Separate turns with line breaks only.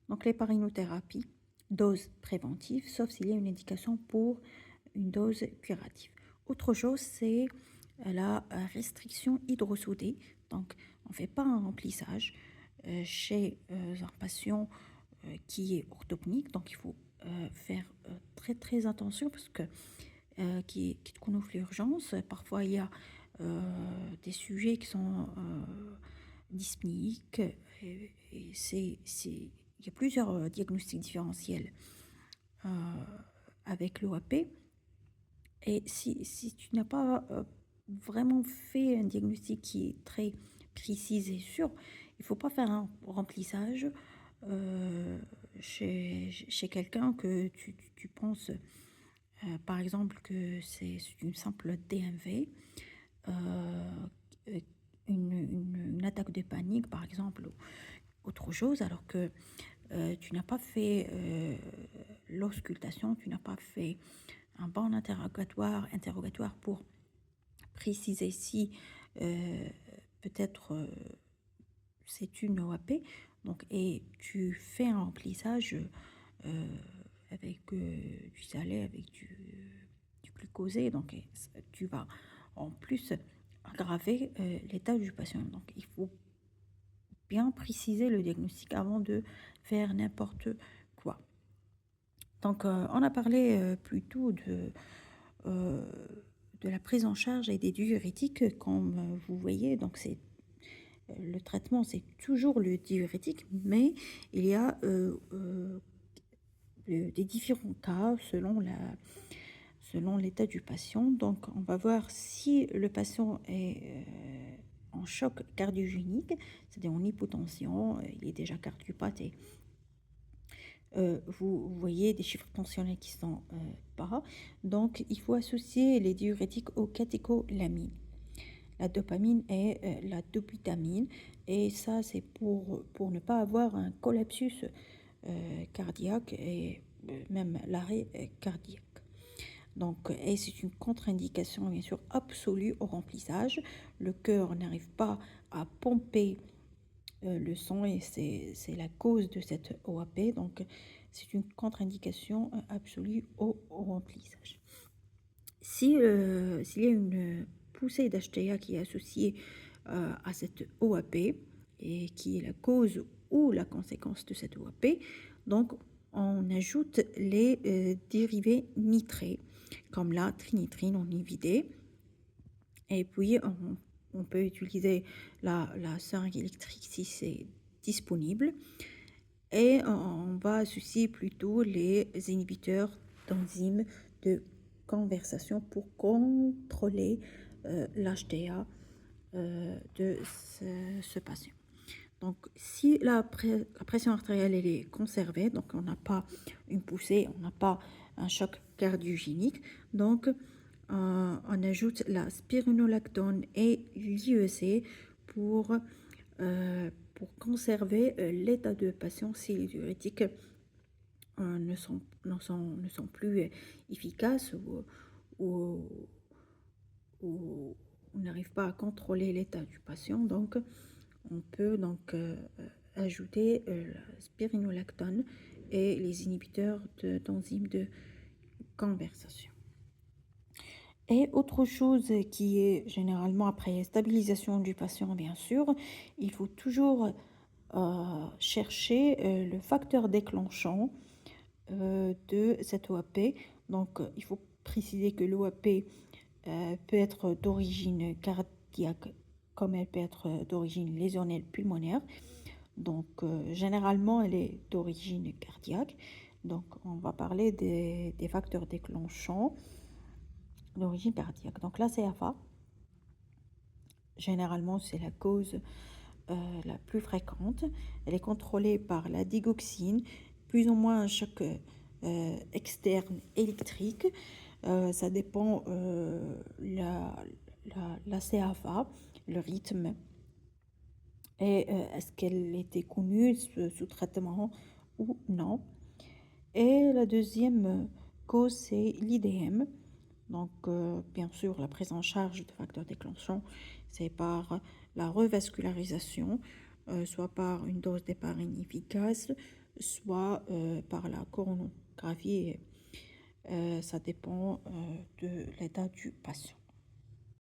Donc l'héparinothérapie, dose préventive, sauf s'il y a une indication pour une dose curative. Autre chose, c'est la restriction hydrosodée. Donc on ne fait pas un remplissage chez un patient qui est orthopnique. Donc il faut faire très très attention parce que qui connaissent l'urgence. Parfois il y a des sujets qui sont dyspniques et il y a plusieurs diagnostics différentiels euh, avec l'OAP. Et si tu n'as pas vraiment fait un diagnostic qui est très précis et sûr, il ne faut pas faire un remplissage chez quelqu'un que tu penses, par exemple, que c'est une simple DMV, euh, une attaque de panique, par exemple, ou autre chose, alors que tu n'as pas fait l'auscultation, tu n'as pas fait un bon interrogatoire pour préciser si peut-être c'est une OAP. Donc, et tu fais un remplissage euh, avec du salé, avec du glucosé. Donc, tu vas en plus aggraver l'état du patient. Donc, il faut bien préciser le diagnostic avant de faire n'importe quoi. Donc, on a parlé plutôt euh, de la prise en charge et des diurétiques, comme vous voyez. Donc, le traitement, c'est toujours le diurétique, mais il y a des différents cas selon l'état du patient. Donc, on va voir si le patient est en choc cardiogénique, c'est-à-dire en hypotension, il est déjà cardiopathe et vous voyez des chiffres tensionnels qui sont bas. Donc, il faut associer les diurétiques aux catécholamines. La dopamine et la dobutamine. Et ça, c'est pour ne pas avoir un collapsus cardiaque et même l'arrêt cardiaque. Donc, et c'est une contre-indication, bien sûr, absolue au remplissage. Le cœur n'arrive pas à pomper le sang et c'est la cause de cette OAP. Donc, c'est une contre-indication absolue au remplissage. S'il y a une poussée d'HTA qui est associée à cette OAP et qui est la cause ou la conséquence de cette OAP, donc on ajoute les dérivés nitrés, comme la trinitrine en IVD. Et puis, on peut utiliser la seringue électrique si c'est disponible. Et on va associer plutôt les inhibiteurs d'enzymes de conversation pour contrôler l'HTA de ce patient. Donc, si la pression artérielle elle est conservée, donc on n'a pas une poussée, on n'a pas un choc cardiogénique, donc on ajoute la spironolactone et l'IEC pour conserver l'état de patient si les diurétiques ne sont plus efficaces ou, ou on n'arrive pas à contrôler l'état du patient. Donc, on peut donc ajouter la spironolactone et les inhibiteurs d'enzymes de conversation. Et autre chose qui est généralement après stabilisation du patient, bien sûr, il faut toujours chercher le facteur déclenchant de cette OAP. Donc, il faut préciser que l'OAP peut être d'origine cardiaque comme elle peut être d'origine lésionnelle pulmonaire. Donc, généralement, elle est d'origine cardiaque. Donc, on va parler des facteurs déclenchants d'origine cardiaque. Donc, la CFA, généralement, c'est la cause la plus fréquente. Elle est contrôlée par la digoxine, plus ou moins un choc externe électrique. Ça dépend la CFA, le rythme. Et est-ce qu'elle était connue sous traitement ou non? Et la deuxième cause, c'est l'IDM. Donc, bien sûr, la prise en charge de facteurs déclenchants, c'est par la revascularisation, soit par une dose d'héparine efficace, soit par la coronographie. Ça dépend de l'état du patient.